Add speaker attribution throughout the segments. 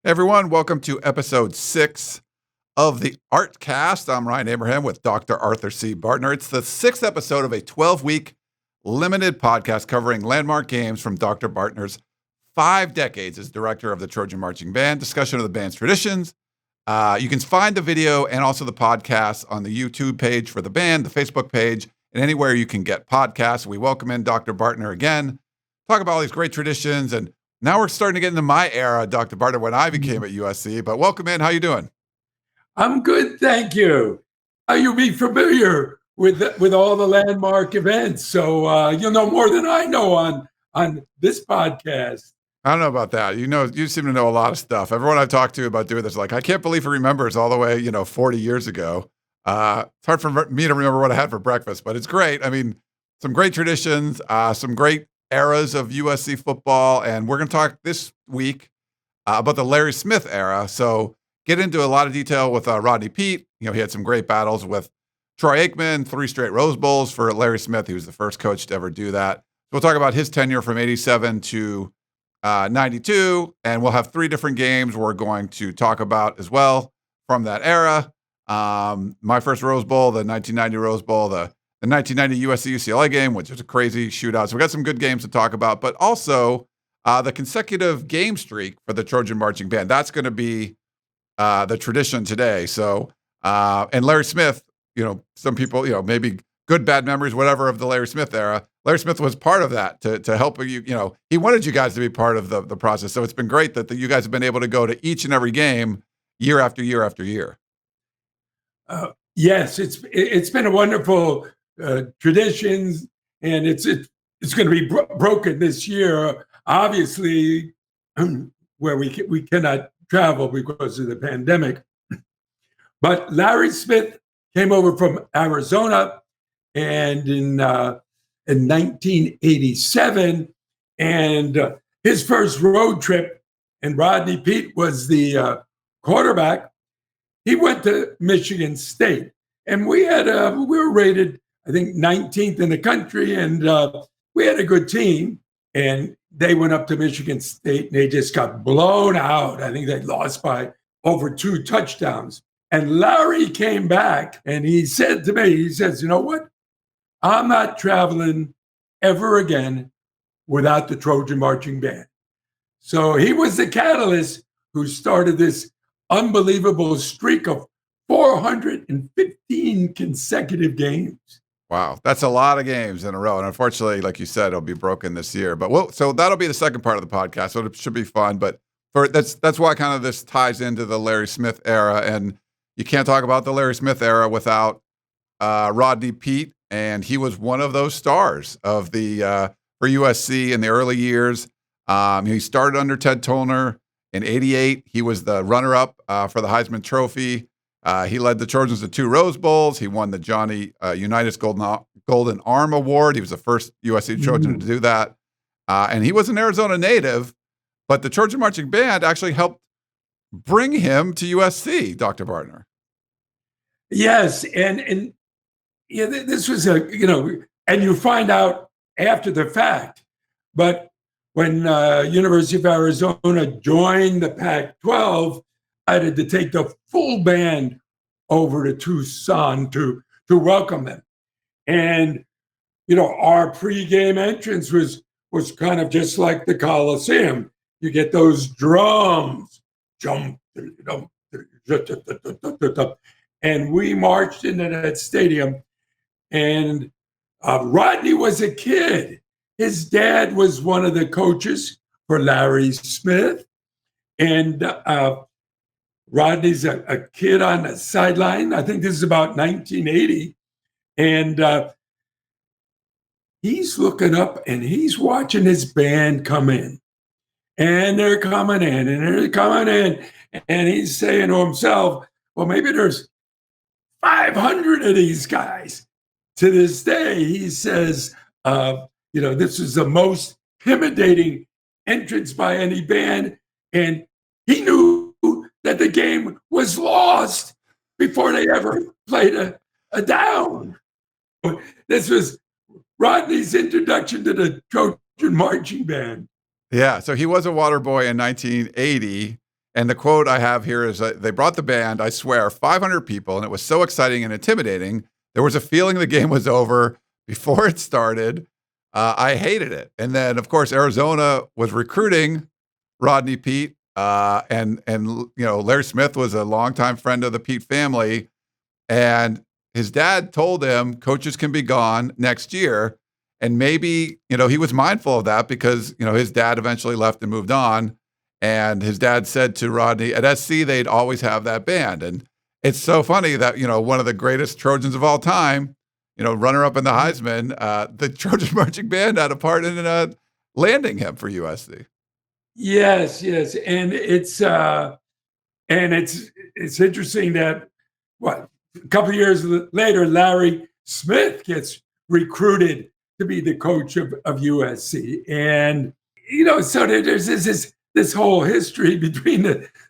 Speaker 1: Hey everyone, welcome to episode 6 of the ARTCAST. I'm Ryan Abraham with Dr. Arthur C. Bartner. It's the 6th episode of a 12-week limited podcast covering landmark games from Dr. Bartner's 5 decades as director of the Trojan Marching Band, discussion of the band's traditions. You can find the video and also the podcast on the YouTube page for the band, the Facebook page, and anywhere you can get podcasts. We welcome in Dr. Bartner again, talk about all these great traditions, and now we're starting to get into my era, Dr. Bartner, when I became at USC. But welcome in. How you doing?
Speaker 2: I'm good, thank you. You'll be familiar with all the landmark events, so you'll know more than I know on this podcast.
Speaker 1: I don't know about that. You seem to know a lot of stuff. Everyone I've talked to about doing this, like, I can't believe he remembers all the way, 40 years ago. It's hard for me to remember what I had for breakfast, but it's great. I mean, some great traditions, some great eras of USC football, and we're going to talk this week about the Larry Smith era. So get into a lot of detail with Rodney Peete. He had some great battles with Troy Aikman, 3 straight Rose Bowls for Larry Smith. He was the first coach to ever do that. We'll talk about his tenure from 87 to 92, and we'll have 3 different games we're going to talk about as well from that era. My first Rose Bowl, the 1990 Rose Bowl, the 1990 USC-UCLA game, which is a crazy shootout. So we got some good games to talk about, but also the consecutive game streak for the Trojan Marching Band. That's going to be the tradition today. So, and Larry Smith, some people, maybe good, bad memories, whatever, of the Larry Smith era. Larry Smith was part of that to help you. He wanted you guys to be part of the process. So it's been great that you guys have been able to go to each and every game year after year after year.
Speaker 2: Yes, it's been a wonderful traditions, and it's going to be broken this year, obviously, where we cannot travel because of the pandemic. But Larry Smith came over from Arizona, and in 1987, and his first road trip, and Rodney Peete was the quarterback. He went to Michigan State, and we were rated, I think, 19th in the country, and we had a good team. And they went up to Michigan State, and they just got blown out. I think they lost by over 2 touchdowns. And Larry came back, and he said to me, he says, "You know what? I'm not traveling ever again without the Trojan Marching Band." So he was the catalyst who started this unbelievable streak of 415 consecutive games.
Speaker 1: Wow, that's a lot of games in a row. And unfortunately, like you said, it'll be broken this year. But so that'll be the second part of the podcast. So it should be fun. But that's why kind of this ties into the Larry Smith era. And you can't talk about the Larry Smith era without Rodney Peete. And he was one of those stars of the for USC in the early years. He started under Ted Tollner in '88. He was the runner-up for the Heisman Trophy. He led the Trojans to 2 Rose Bowls. He won the Johnny Unitas Golden Arm Award. He was the first USC Trojan to do that. And he was an Arizona native, but the Trojan Marching Band actually helped bring him to USC, Dr. Bartner.
Speaker 2: Yes, and this was and you find out after the fact. But when University of Arizona joined the Pac-12, I had to take the full band over to Tucson to welcome them. And, our pregame entrance was kind of just like the Coliseum. You get those drums, jump, and we marched into that stadium. And Rodney was a kid. His dad was one of the coaches for Larry Smith. And Rodney's a kid on the sideline. I think this is about 1980. And he's looking up and he's watching his band come in. And they're coming in and they're coming in. And he's saying to himself, well, maybe there's 500 of these guys. To this day, he says, this is the most intimidating entrance by any band. And he knew that the game was lost before they ever played a down. This was Rodney's introduction to the Trojan Marching Band.
Speaker 1: Yeah, so he was a water boy in 1980, And the quote I have here is they brought the band, I swear, 500 people, and it was so exciting and intimidating. There was a feeling the game was over before it started. I hated it. And then, of course, Arizona was recruiting Rodney Peete, and Larry Smith was a longtime friend of the Peete family, and his dad told him coaches can be gone next year. And maybe, he was mindful of that because, his dad eventually left and moved on. And his dad said to Rodney, at SC, they'd always have that band. And it's so funny that, one of the greatest Trojans of all time, runner-up in the Heisman, the Trojan marching band had a part in landing him for USC.
Speaker 2: Yes. And it's interesting that, a couple of years later, Larry Smith gets recruited to be the coach of USC. And, so there's this whole history between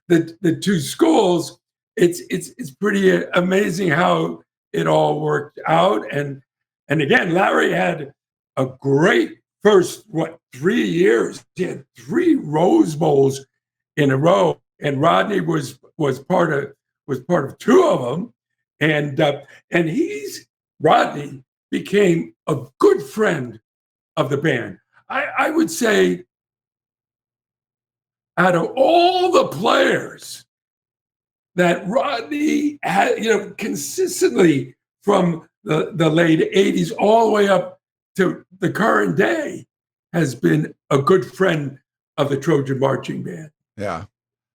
Speaker 2: the two schools. It's pretty amazing how it all worked out. And again, Larry had a great first 3 years. He had 3 Rose Bowls in a row, and Rodney was part of 2 of them. And Rodney became a good friend of the band. I would say, out of all the players that Rodney had, consistently from the late 80s all the way up to the current day, has been a good friend of the Trojan marching band.
Speaker 1: Yeah.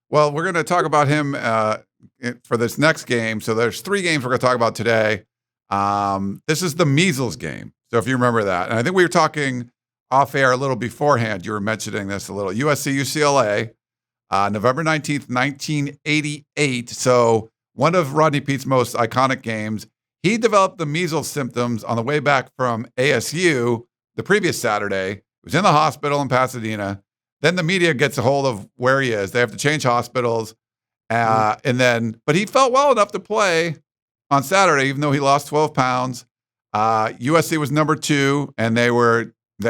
Speaker 1: Well, we're going to talk about him for this next game. So there's 3 games we're going to talk about today. This is the Measles Game. So if you remember that, and I think we were talking off air a little beforehand, you were mentioning this a little. USC-UCLA, November 19th, 1988. So one of Rodney Peete's most iconic games. He developed the measles symptoms on the way back from ASU the previous Saturday. He was in the hospital in Pasadena. Then the media gets a hold of where he is. They have to change hospitals. But he felt well enough to play on Saturday, even though he lost 12 pounds. USC was number 2, and they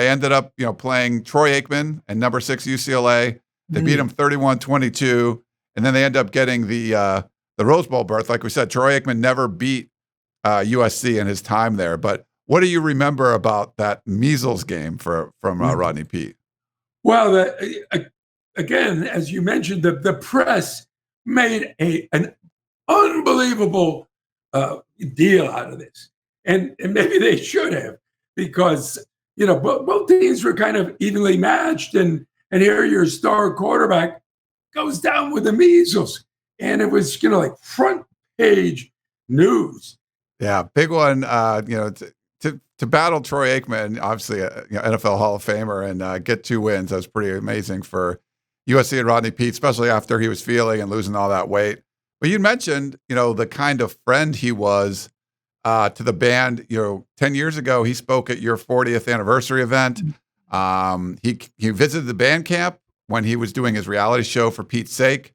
Speaker 1: ended up, playing Troy Aikman and number 6 UCLA. They beat him 31-22, and then they end up getting the Rose Bowl berth. Like we said, Troy Aikman never beat USC in his time there. But what do you remember about that measles game from Rodney Peete?
Speaker 2: Well, again, as you mentioned, the press made an unbelievable deal out of this, and maybe they should have, because both teams were kind of evenly matched, and here your star quarterback goes down with the measles, and it was like front page news.
Speaker 1: Yeah, big one. To battle Troy Aikman, obviously NFL Hall of Famer, and get 2 wins. That was pretty amazing for USC and Rodney Peete, especially after he was feeling and losing all that weight. But you mentioned, the kind of friend he was to the band. 10 years ago, he spoke at your 40th anniversary event. He visited the band camp when he was doing his reality show For Pete's Sake.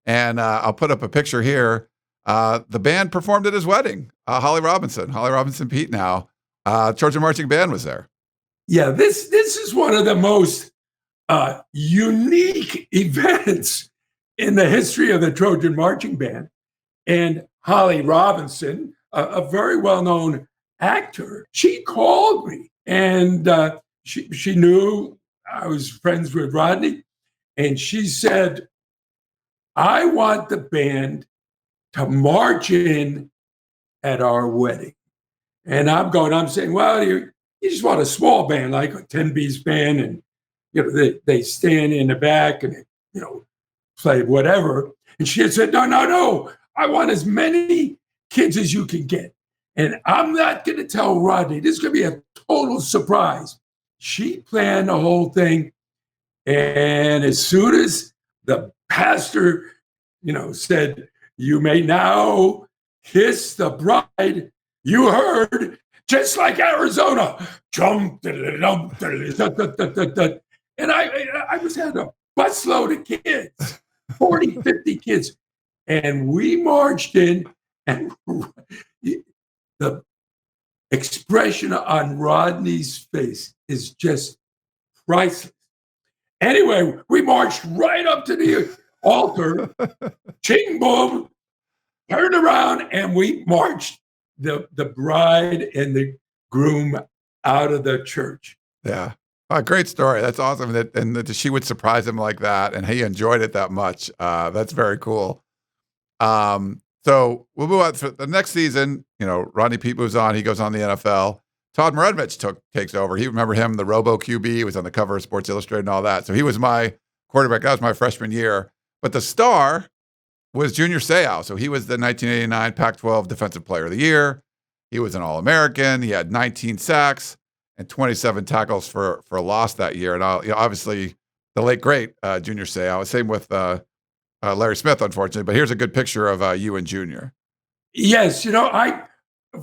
Speaker 1: And I'll put up a picture here. The band performed at his wedding. Holly Robinson Peete now. Trojan Marching Band was there.
Speaker 2: Yeah, this is one of the most unique events in the history of the Trojan Marching Band. And Holly Robinson, a very well-known actor, she called me, and she knew I was friends with Rodney, and she said, I want the band to march in at our wedding. And I'm saying, well, you just want a small band, like a 10-piece band, and they stand in the back and play whatever. And she had said, no, I want as many kids as you can get. And I'm not going to tell Rodney. This is going to be a total surprise. She planned the whole thing. And as soon as the pastor, said, you may now kiss the bride, you heard, just like Arizona, jump, and I was had a busload of kids, 40, 50 kids. And we marched in, and the expression on Rodney's face is just priceless. Anyway, we marched right up to altar, ching boom, turned around, and we marched the bride and the groom out of the church.
Speaker 1: Yeah. Great story. That's awesome. That she would surprise him like that, and he enjoyed it that much. That's very cool. So we'll move on for the next season. Rodney Peete moves on. He goes on the NFL. Todd Moredovich takes over. Remember him, the Robo QB. He was on the cover of Sports Illustrated and all that. So he was my quarterback. That was my freshman year. But the star was Junior Seau. So he was the 1989 Pac-12 Defensive Player of the Year. He was an All-American. He had 19 sacks and 27 tackles for a loss that year. And obviously, the late great Junior Seau. Same with Larry Smith, unfortunately. But here's a good picture of you and Junior.
Speaker 2: Yes,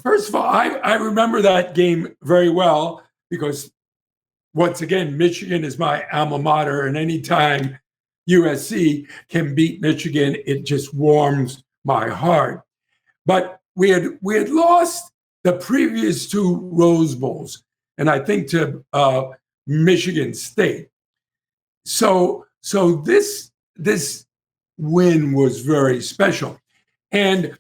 Speaker 2: first of all, I remember that game very well because, once again, Michigan is my alma mater, and anytime USC can beat Michigan, it just warms my heart. But we had lost the previous two Rose Bowls, and I think to Michigan State. So this win was very special, and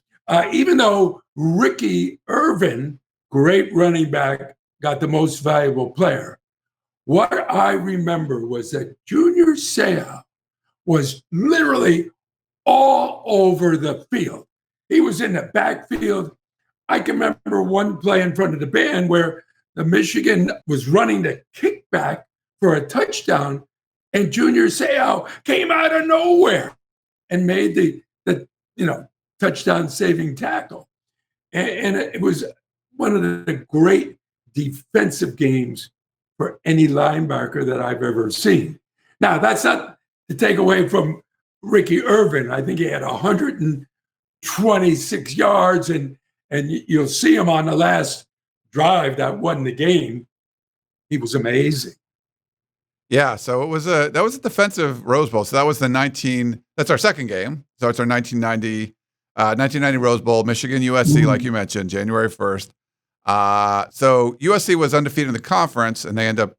Speaker 2: even though Ricky Irvin, great running back, got the most valuable player, what I remember was that Junior Seau was literally all over the field. He was in the backfield. I can remember one play in front of the band where the Michigan was running the kickback for a touchdown, and Junior Seau came out of nowhere and made the touchdown saving tackle. And it was one of the great defensive games for any linebacker that I've ever seen. Now, that's not to take away from Ricky Irvin. I think he had 126 yards, and you'll see him on the last drive that won the game. He was amazing.
Speaker 1: Yeah, so that was a defensive Rose Bowl. So that was that's our second game. So it's our 1990 Rose Bowl, Michigan USC, like you mentioned, January 1st. So USC was undefeated in the conference, and they end up,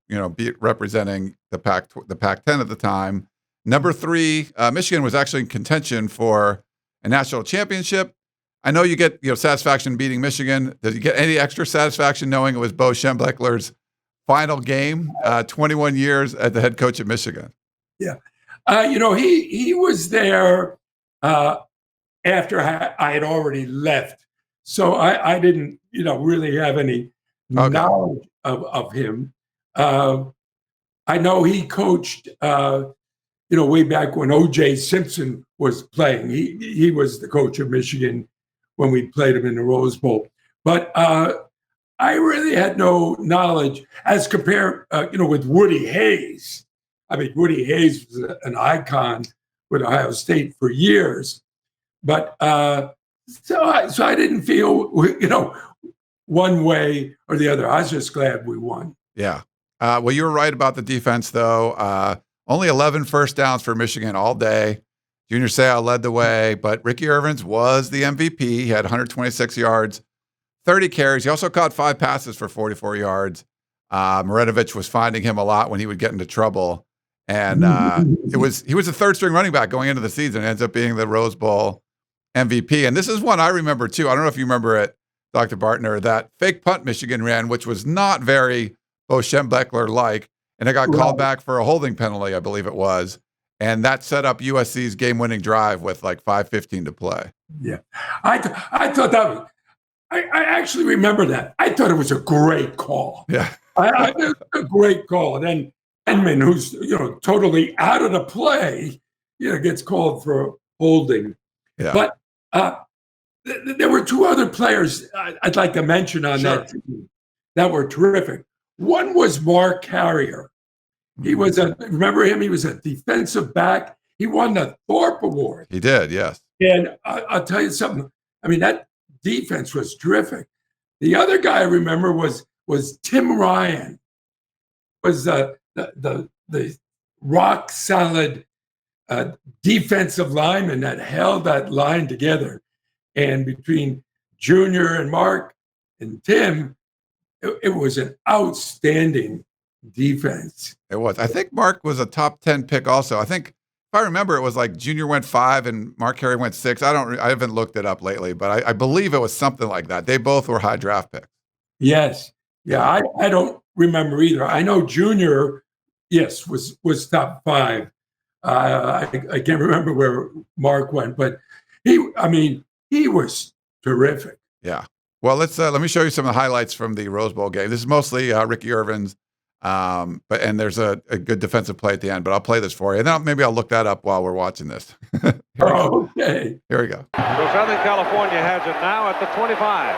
Speaker 1: representing the Pac-10 at the time. Number 3, Michigan was actually in contention for a national championship. I know you get satisfaction beating Michigan. Did you get any extra satisfaction knowing it was Bo Schembechler's final game, 21 years as the head coach at Michigan?
Speaker 2: Yeah, he was there after I had already left, so I didn't really have any knowledge of him. I know he coached way back when O.J. Simpson was playing. He was the coach of Michigan when we played him in the Rose Bowl. But I really had no knowledge as compared, with Woody Hayes. I mean, Woody Hayes was an icon with Ohio State for years. But so I didn't feel, one way or the other. I was just glad we won.
Speaker 1: Yeah. Well, you were right about the defense, though. Only 11 first downs for Michigan all day. Junior Seau led the way, but Ricky Irvin was the MVP. He had 126 yards, 30 carries. He also caught 5 passes for 44 yards. Moredovich was finding him a lot when he would get into trouble. And he was a third-string running back going into the season. Ends up being the Rose Bowl MVP. And this is one I remember, too. I don't know if you remember it, Dr. Bartner, that fake punt Michigan ran, which was not very Bo Schembechler-like. And it got called back for a holding penalty, I believe it was. And that set up USC's game-winning drive with like 5:15 to play.
Speaker 2: Yeah. I thought that was, I actually remember that. I thought it was a great call.
Speaker 1: Yeah.
Speaker 2: It was a great call. And then Edmund, who's, totally out of the play, gets called for holding. Yeah. But there were 2 other players I'd like to mention on that team that were terrific. One was Mark Carrier. He was remember him? He was a defensive back. He won the Thorpe Award.
Speaker 1: He did, yes.
Speaker 2: And I'll tell you something. I mean, that defense was terrific. The other guy I remember was Tim Ryan. Was the rock solid defensive lineman that held that line together. And between Junior and Mark and Tim, it was an outstanding defense.
Speaker 1: It was. I think Mark was a top 10 pick also. I think I remember, it was like Junior went 5 and Mark Carey went 6. I haven't looked it up lately, but I believe it was something like that. They both were high draft picks.
Speaker 2: Yes. Yeah, I don't remember either. I know Junior, yes, was top 5. I can't remember where Mark went, but he was terrific.
Speaker 1: Yeah. Well, let me show you some of the highlights from the Rose Bowl game. This is mostly Ricky Irvin's, and there's a good defensive play at the end. But I'll play this for you, and then maybe I'll look that up while we're watching this.
Speaker 2: Okay.
Speaker 1: Here we go.
Speaker 3: So Southern California has it now at the 25.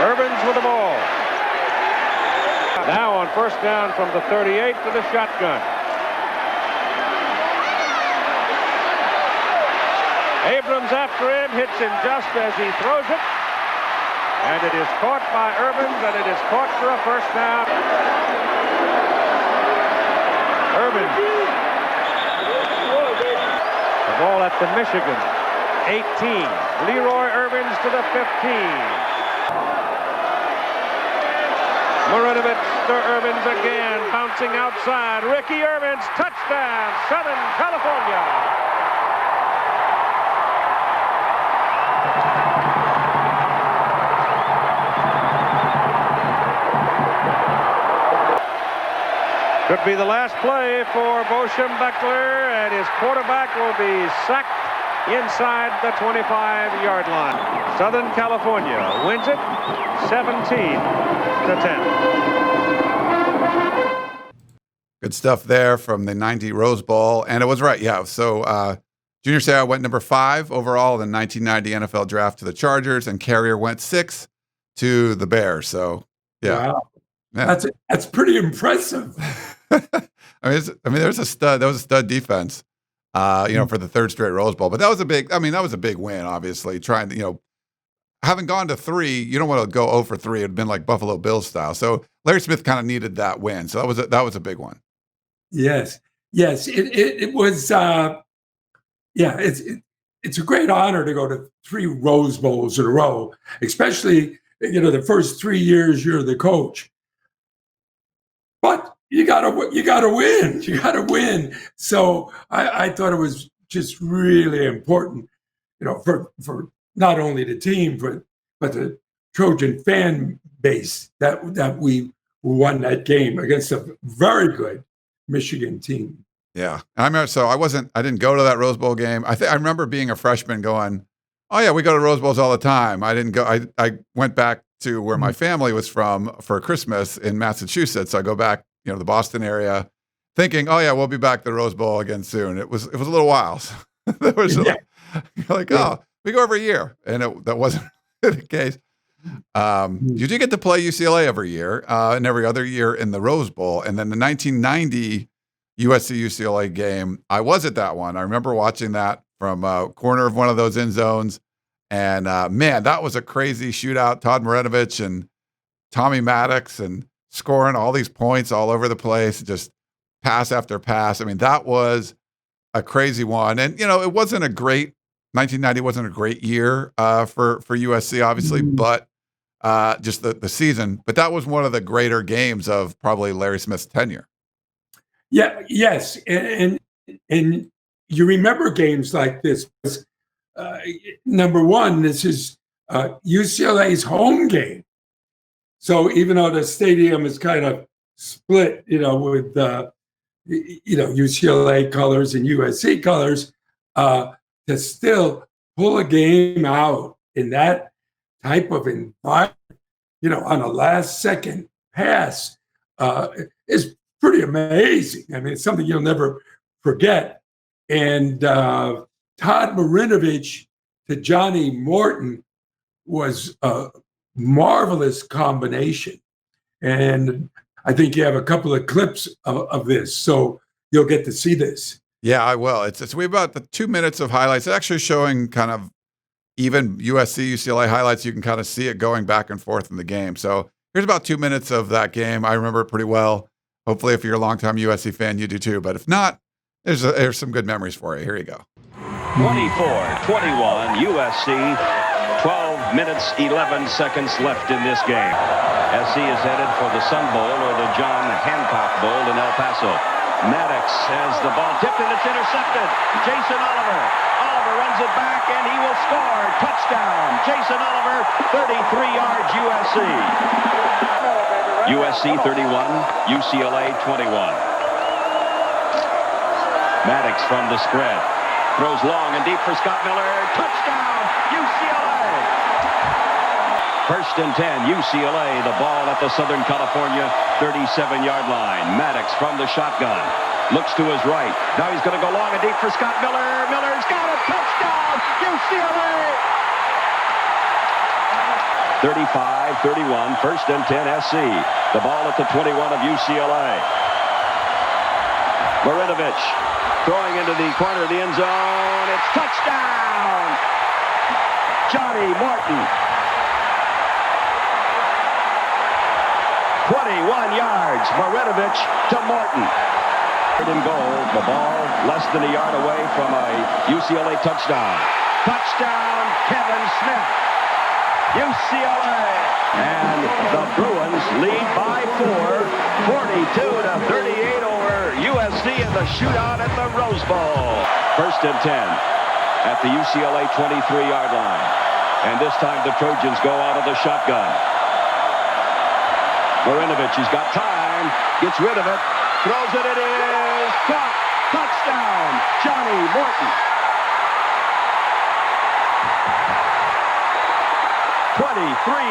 Speaker 3: Irvin's with the ball. Now on first down from the 38 to the shotgun. Abrams after him, hits him just as he throws it. And it is caught by Irvins, and it is caught for a first down. Irvins. The ball at the Michigan 18. Leroy Irvins to the 15. Marinovich to Irvins again, bouncing outside. Ricky Irvins, touchdown, Southern California. Could be the last play for Bo Schembechler, and his quarterback will be sacked inside the 25-yard line. Southern California wins it 17-10.
Speaker 1: Good stuff there from the 90 Rose Bowl. And it was right. Yeah. So Junior Seau went number 5 overall in the 1990 NFL draft to the Chargers, and Carrier went 6 to the Bears. So, yeah.
Speaker 2: Wow.
Speaker 1: Yeah.
Speaker 2: That's pretty impressive.
Speaker 1: There's a stud. That was a stud defense, for the 3rd straight Rose Bowl. But that was a big win, obviously. Trying to, having gone to 3, you don't want to go 0 for 3. It had been like Buffalo Bills style. So Larry Smith kind of needed that win. So that was a big one.
Speaker 2: Yes. It was. It's a great honor to go to 3 Rose Bowls in a row, especially the first 3 years you're the coach. But you gotta win. You gotta win. So I thought it was just really important, for not only the team, but the Trojan fan base that we won that game against a very good Michigan team.
Speaker 1: Yeah, I remember. So I didn't go to that Rose Bowl game. I remember being a freshman going, "Oh yeah, we go to Rose Bowls all the time." I didn't go. I went back to where my family was from for Christmas in Massachusetts. I go back, the Boston area, thinking, "Oh yeah, we'll be back to the Rose Bowl again soon." It was a little while. So there was we go every year, and that wasn't the case. You do get to play UCLA every year, and every other year in the Rose Bowl, and then the 1990 USC-UCLA game, I was at that one. I remember watching that from a corner of one of those end zones. And man, that was a crazy shootout. Todd Marinovich and Tommy Maddox and scoring all these points all over the place, just pass after pass. That was a crazy one. And, it wasn't 1990 wasn't a great year for USC, obviously, but just the season. But that was one of the greater games of probably Larry Smith's tenure.
Speaker 2: Yeah, yes. And you remember games like this. Number one, this is UCLA's home game. So even though the stadium is kind of split, with UCLA colors and USC colors, to still pull a game out in that type of environment, on a last second pass, is pretty amazing. It's something you'll never forget. And Todd Marinovich to Johnny Morton was a marvelous combination. And I think you have a couple of clips of this, so you'll get to see this. Yeah,
Speaker 1: I will. We have about the 2 minutes of highlights. It's actually showing kind of even USC, UCLA highlights. You can kind of see it going back and forth in the game. So here's about 2 minutes of that game. I remember it pretty well. Hopefully, if you're a longtime USC fan, you do too. But if not, there's some good memories for you. Here you go.
Speaker 4: 24-21 USC 12 minutes, 11 seconds left in this game. SC is headed for the Sun Bowl or the John Hancock Bowl in El Paso. Maddox has the ball tipped and it's intercepted. Jason Oliver. Oliver runs it back and he will score. Touchdown. Jason Oliver, 33 yards USC. USC 31, UCLA 21. Maddox from the spread. Throws long and deep for Scott Miller. Touchdown, UCLA. First and 10, UCLA. The ball at the Southern California 37-yard line. Maddox from the shotgun. Looks to his right. Now he's going to go long and deep for Scott Miller. Miller's got a touchdown, UCLA. 35-31, first and 10 SC. The ball at the 21 of UCLA. Marinovich throwing into the corner of the end zone. It's touchdown! Johnny Morton. 21 yards. Marinovich to Morton. Third and goal. The ball less than a yard away from a UCLA touchdown. Touchdown, Kevin Smith. UCLA. And the Bruins lead by 42-38 over USC in the shootout at the Rose Bowl. First and 10 at the UCLA 23-yard line. And this time the Trojans go out of the shotgun. Marinovich, he's got time, gets rid of it, throws it, it is caught. Touchdown, Johnny Morton. 23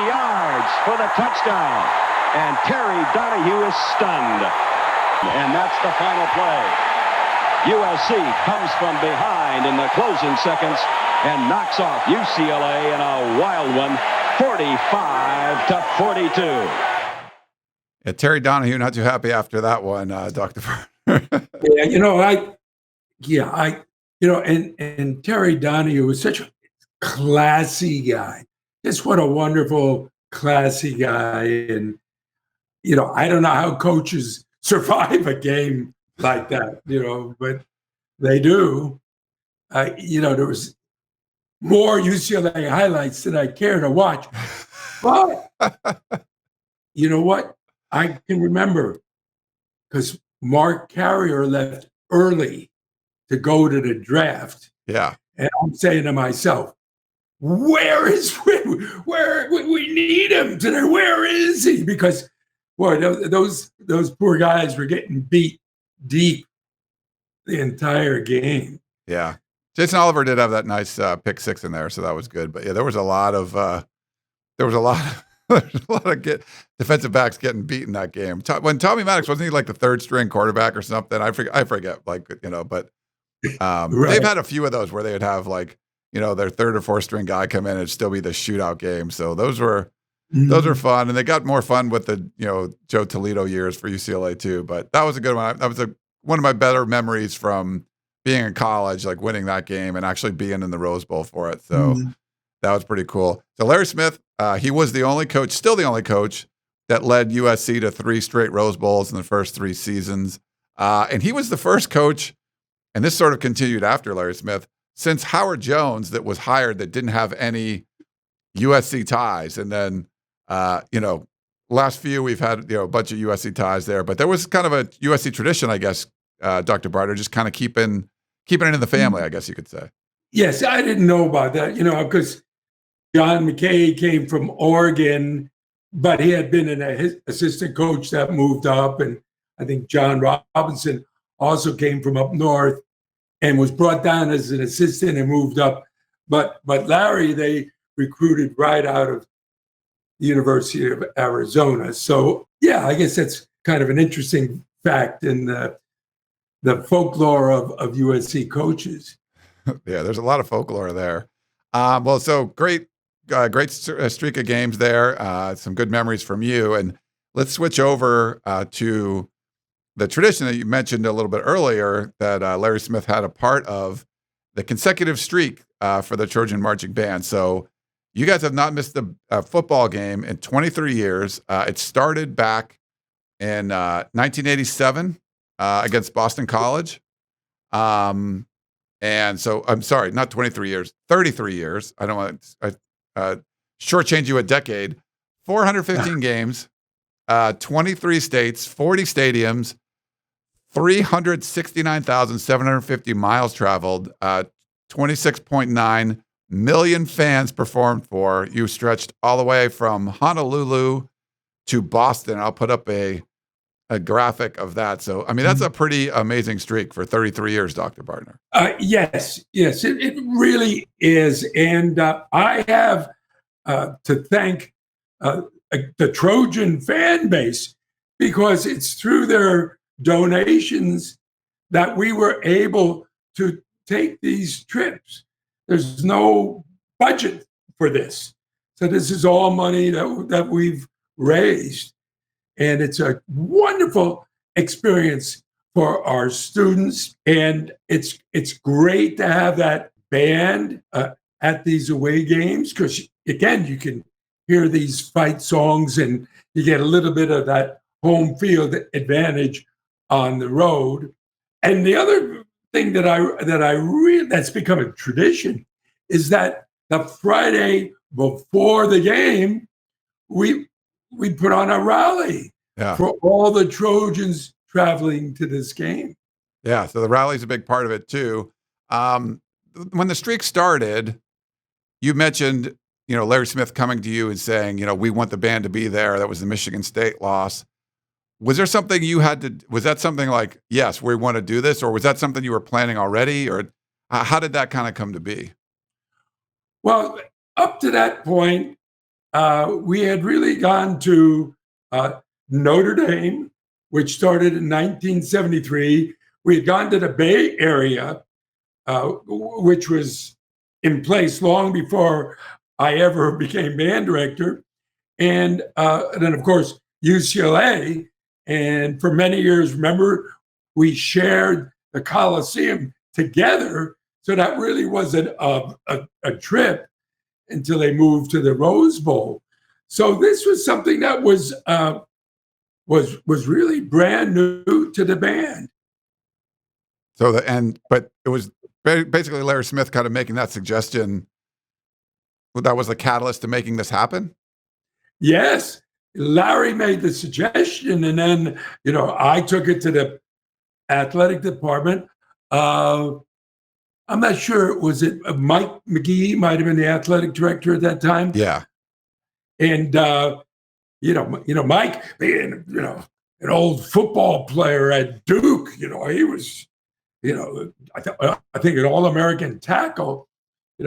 Speaker 4: yards for the touchdown. And Terry Donahue is stunned. And that's the final play. USC comes from behind in the closing seconds and knocks off UCLA in a wild one, 45-42.
Speaker 1: Yeah, Terry Donahue not too happy after that one, Dr.
Speaker 2: And Terry Donahue was such a classy guy. Just what a wonderful, classy guy. And, I don't know how coaches survive a game like that, but they do. There was more UCLA highlights than I care to watch. But you know what? I can remember because Mark Carrier left early to go to the draft.
Speaker 1: Yeah.
Speaker 2: And I'm saying to myself, where we need him today? Where is he? Because boy, those poor guys were getting beat deep the entire game.
Speaker 1: Yeah. Jason Oliver did have that nice pick six in there, so that was good. But yeah, there was a lot of defensive backs getting beaten that game. When Tommy Maddox, wasn't he like the third string quarterback or something? I forget, but right. They've had a few of those where they would have their third or fourth string guy come in and it'd still be the shootout game. So those were fun, and they got more fun with the Joe Toledo years for UCLA too. But that was a good one. That was one of my better memories from being in college, like winning that game and actually being in the Rose Bowl for it. So that was pretty cool. So Larry Smith, he was still the only coach that led USC to 3 straight Rose Bowls in the first 3 seasons. And he was the first coach, and this sort of continued after Larry Smith, since Howard Jones that was hired that didn't have any USC ties. And then, last few we've had, a bunch of USC ties there, but there was kind of a USC tradition, I guess, Dr. Bartner, just kind of keeping it in the family, I guess you could say.
Speaker 2: Yes, I didn't know about that, because John McKay came from Oregon, but he had been an assistant coach that moved up. And I think John Robinson also came from up north and was brought down as an assistant and moved up. But Larry, they recruited right out of the University of Arizona. So, yeah, I guess that's kind of an interesting fact in the folklore of USC coaches.
Speaker 1: Yeah, there's a lot of folklore there. So great streak of games there. Some good memories from you. And let's switch over to the tradition that you mentioned a little bit earlier that Larry Smith had a part of, the consecutive streak for the Trojan marching band. So you guys have not missed a football game in 23 years. It started back in 1987 against Boston College. And so, I'm sorry, not 23 years, 33 years. I don't want shortchange you a decade. 415 games, 23 states, 40 stadiums, 369,750 miles traveled, 26.9 million fans performed for. You stretched all the way from Honolulu to Boston. I'll put up a graphic of that. So, I mean, that's a pretty amazing streak for 33 years, Dr. Bartner.
Speaker 2: Yes, it really is. And I have to thank the Trojan fan base, because it's through their donations that we were able to take these trips. There's no budget for this. So this is all money that we've raised. And it's a wonderful experience for our students. And it's great to have that band at these away games, because, again, you can hear these fight songs and you get a little bit of that home field advantage on the road. And the other thing that's become a tradition is that the Friday before the game, we put on a rally for all the Trojans traveling to this game.
Speaker 1: Yeah, so the rally's a big part of it too. When the streak started, you mentioned, Larry Smith coming to you and saying, we want the band to be there. That was the Michigan State loss. Was there something was that something like, yes, we want to do this? Or was that something you were planning already? Or how did that kind of come to be?
Speaker 2: Well, up to that point, we had really gone to Notre Dame, which started in 1973. We had gone to the Bay Area, which was in place long before I ever became band director. And then, of course, UCLA. And for many years, remember, we shared the Coliseum together. So that really wasn't a trip until they moved to the Rose Bowl. So this was something that was really brand new to the band.
Speaker 1: But it was basically Larry Smith kind of making that suggestion. That was the catalyst to making this happen?
Speaker 2: Yes. Larry made the suggestion, and then, I took it to the athletic department. I'm not sure, was it Mike McGee might have been the athletic director at that time?
Speaker 1: Yeah.
Speaker 2: And, Mike being, an old football player at Duke, he was, I think an All-American tackle. He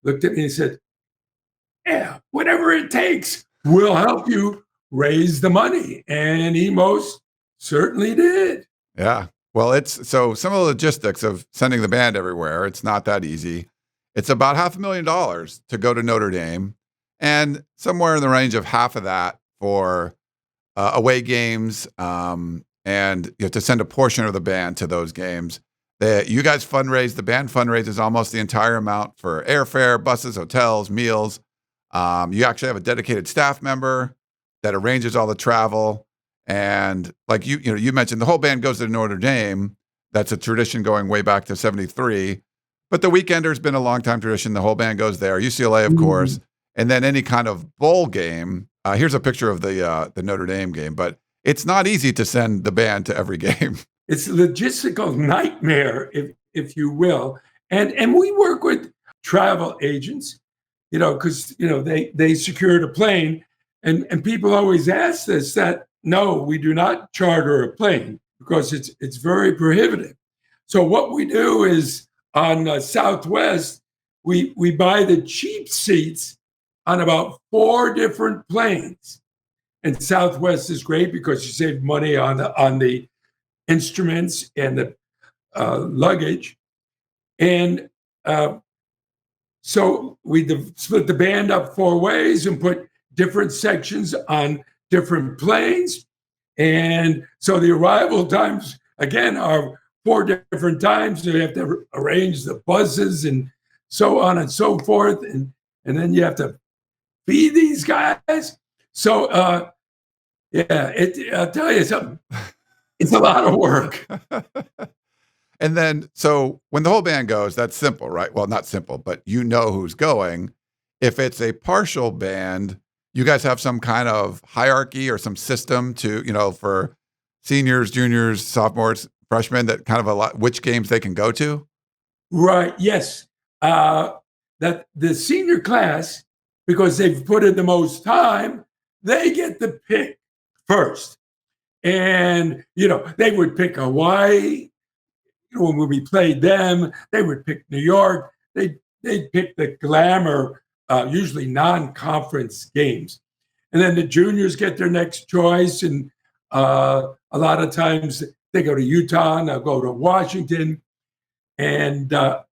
Speaker 2: looked at me and said, yeah, whatever it takes, we'll help you raise the money. And he most certainly did.
Speaker 1: Yeah. Well, so some of the logistics of sending the band everywhere, it's not that easy. It's about $500,000 to go to Notre Dame, and somewhere in the range of half of that for away games, and to send a portion of the band to those games. You guys fundraise, the band fundraises almost the entire amount for airfare, buses, hotels, meals. You actually have a dedicated staff member that arranges all the travel. And like you mentioned, the whole band goes to Notre Dame. That's a tradition going way back to 73. But the Weekender's been a long time tradition. The whole band goes there. UCLA, of course. And then any kind of bowl game. Here's a picture of the Notre Dame game. But it's not easy to send the band to every game.
Speaker 2: It's a logistical nightmare, if you will. And we work with travel agents, because, they secured a plane. And people always ask us that, no, we do not charter a plane because it's very prohibitive. So what we do is on Southwest, we buy the cheap seats on about 4 different planes. And Southwest is great because you save money on the instruments and the luggage. And so we split the band up 4 ways and put different sections on different planes. And so the arrival times, again, are 4 different times. So you have to arrange the buses and so on and so forth. And then you have to feed these guys. So, I'll tell you something. It's a lot of work.
Speaker 1: And then, so when the whole band goes, that's simple, right? Well, not simple, but who's going. if it's a partial band, you guys have some kind of hierarchy or some system to, for seniors, juniors, sophomores, freshmen that kind of which games they can go to?
Speaker 2: Right. Yes. That the senior class, because they've put in the most time, they get to pick first. And, they would pick Hawaii. When we played them, they would pick New York. They'd pick the glamour, usually non-conference games. And then the juniors get their next choice. And a lot of times they go to Utah and they'll go to Washington. And the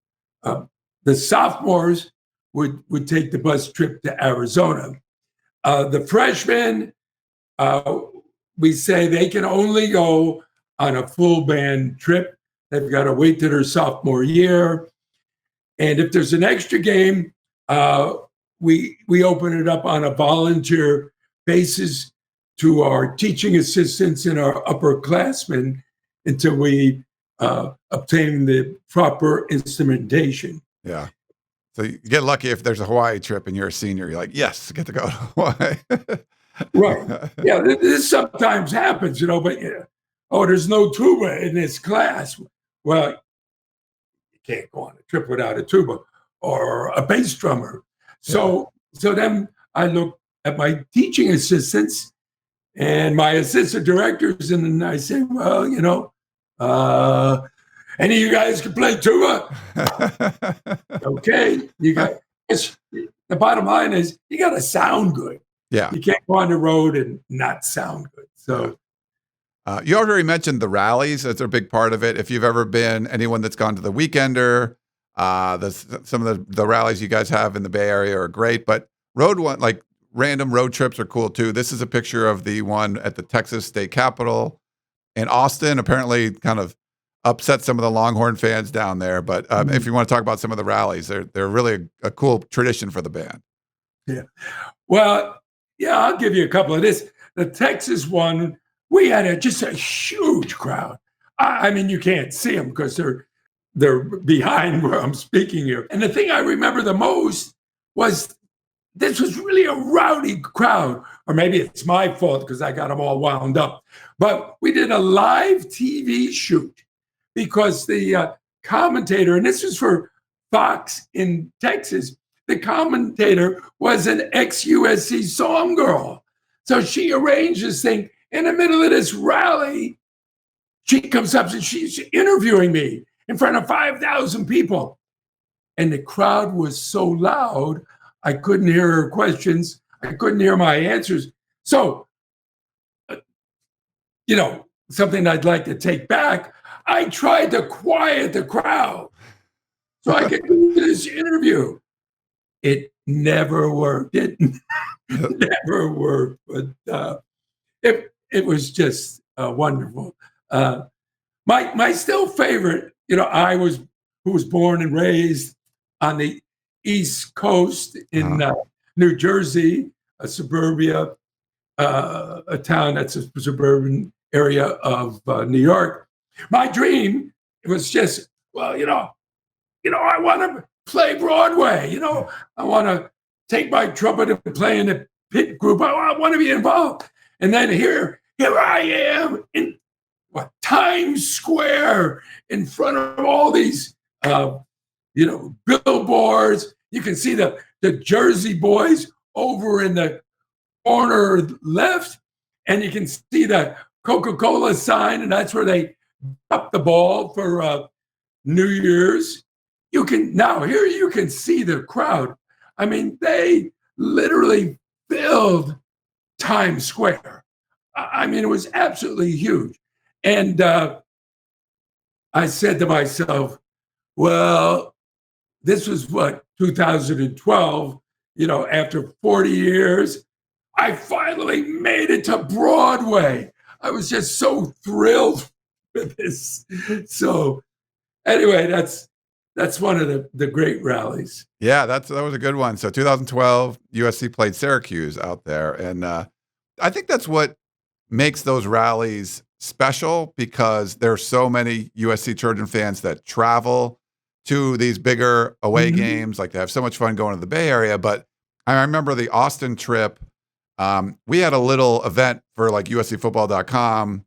Speaker 2: sophomores would take the bus trip to Arizona. The freshmen, we say they can only go on a full band trip. They've got to wait till their sophomore year. And if there's an extra game, we open it up on a volunteer basis to our teaching assistants and our upperclassmen until we obtain the proper instrumentation.
Speaker 1: Yeah. So you get lucky if there's a Hawaii trip and you're a senior. You're like, yes, I get to go to Hawaii.
Speaker 2: Right. Yeah, this sometimes happens, but there's no tuba in this class. Well, you can't go on a trip without a tuba or a bass drummer. So then I look at my teaching assistants and my assistant directors, and then I say, well, any of you guys can play tuba? Okay. The bottom line is you got to sound good.
Speaker 1: Yeah.
Speaker 2: You can't go on the road and not sound good. So
Speaker 1: you already mentioned the rallies. That's a big part of it. If you've ever been anyone that's gone to the Weekender, some of the rallies you guys have in the Bay Area are great, but random road trips are cool too. This is a picture of the one at the Texas State Capitol in Austin. Apparently kind of upset some of the Longhorn fans down there. But if you want to talk about some of the rallies, they're really a cool tradition for the band.
Speaker 2: Yeah. Well, yeah, I'll give you a couple of this. The Texas one, we had just a huge crowd. I mean, you can't see them because they're behind where I'm speaking here. And the thing I remember the most was this was really a rowdy crowd. Or maybe it's my fault because I got them all wound up. But we did a live TV shoot because the commentator, and this was for Fox in Texas, the commentator was an ex-USC song girl. So she arranged this thing in the middle of this rally. She comes up and she's interviewing me in front of 5,000 people. And the crowd was so loud, I couldn't hear her questions. I couldn't hear my answers. So, something I'd like to take back, I tried to quiet the crowd so I could do this interview. It never worked. It never worked. But it was just wonderful. My still favorite, who was born and raised on the East Coast in New Jersey, a suburbia, a town that's a suburban area of New York. My dream was just, I want to play Broadway. I want to take my trumpet and play in the pit group. I want to be involved. And then here I am in Times Square in front of all these, billboards. You can see the Jersey Boys over in the corner left, and you can see the Coca-Cola sign, and that's where they drop the ball for New Year's. You can see the crowd. I mean, they literally filled Times Square. I mean, it was absolutely huge. And I said to myself, well, this was 2012, after 40 years, I finally made it to Broadway. I was just so thrilled with this. So anyway, that's one of the great rallies.
Speaker 1: Yeah, that was a good one. So 2012, USC played Syracuse out there. And I think that's what makes those rallies special, because there are so many USC Trojan fans that travel to these bigger away games. Like, they have so much fun going to the Bay Area, but I remember the Austin trip. We had a little event for like USCFootball.com.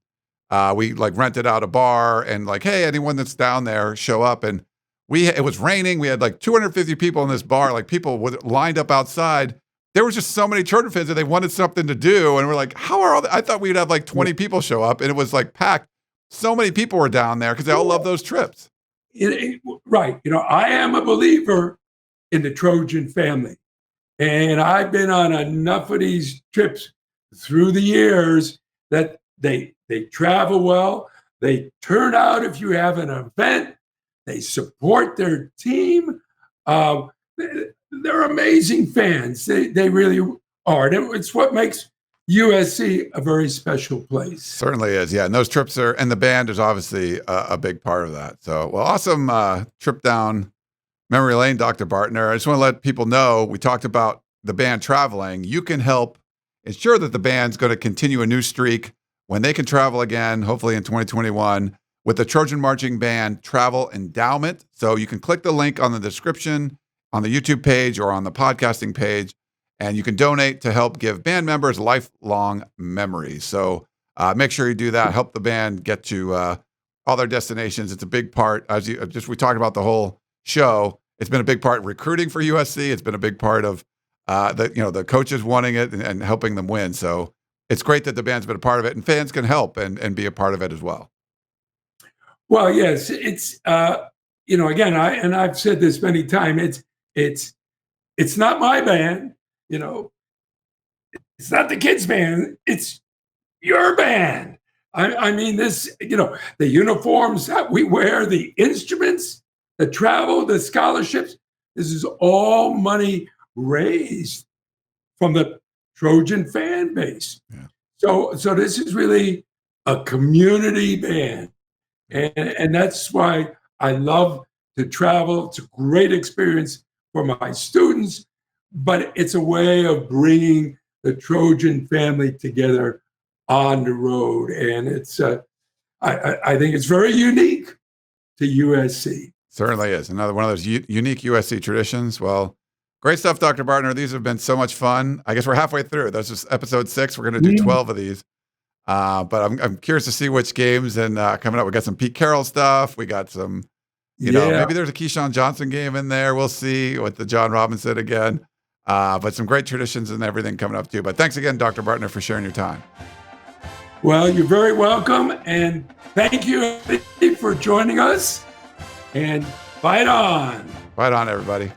Speaker 1: We like rented out a bar and like, hey, anyone that's down there, show up. And it was raining. We had like 250 people in this bar. Like people lined up outside. There was just so many Trojan fans that they wanted something to do. And we're like, how are I thought we'd have like 20 people show up, and it was like packed. So many people were down there because they all love those trips.
Speaker 2: Right. I am a believer in the Trojan family. And I've been on enough of these trips through the years that they travel well. They turn out if you have an event. They support their team. They're amazing fans. They really are. And it's what makes USC a very special place.
Speaker 1: Certainly is. Yeah. And those trips and the band is obviously a big part of that. So, well, awesome trip down memory lane, Dr. Bartner. I just want to let people know, we talked about the band traveling. You can help ensure that the band's going to continue a new streak when they can travel again, hopefully in 2021, with the Trojan Marching Band Travel Endowment. So you can click the link on the description on the YouTube page or on the podcasting page, and you can donate to help give band members lifelong memories. So make sure you do that. Help the band get to all their destinations. It's a big part, as we talked about the whole show. It's been a big part of recruiting for USC. It's been a big part of the coaches wanting it and helping them win. So it's great that the band's been a part of it, and fans can help and be a part of it as well.
Speaker 2: Well, yes, it's again, I've said this many times. It's not my band. It's not the kids' band. It's your band. I mean, this. The uniforms that we wear, the instruments, the travel, the scholarships. This is all money raised from the Trojan fan base. Yeah. So this is really a community band. And that's why I love to travel. It's a great experience for my students, but it's a way of bringing the Trojan family together on the road. And it's, I think it's very unique to USC.
Speaker 1: Certainly is. Another one of those unique USC traditions. Well, great stuff, Dr. Bartner. These have been so much fun. I guess we're halfway through. That's just episode 6. We're going to do 12 of these. But I'm curious to see which games and coming up. We got some Pete Carroll stuff. We got some, maybe there's a Keyshawn Johnson game in there. We'll see with the John Robinson again. But some great traditions and everything coming up too. But thanks again, Dr. Bartner, for sharing your time.
Speaker 2: Well, you're very welcome. And thank you for joining us. And fight on.
Speaker 1: Fight on, everybody.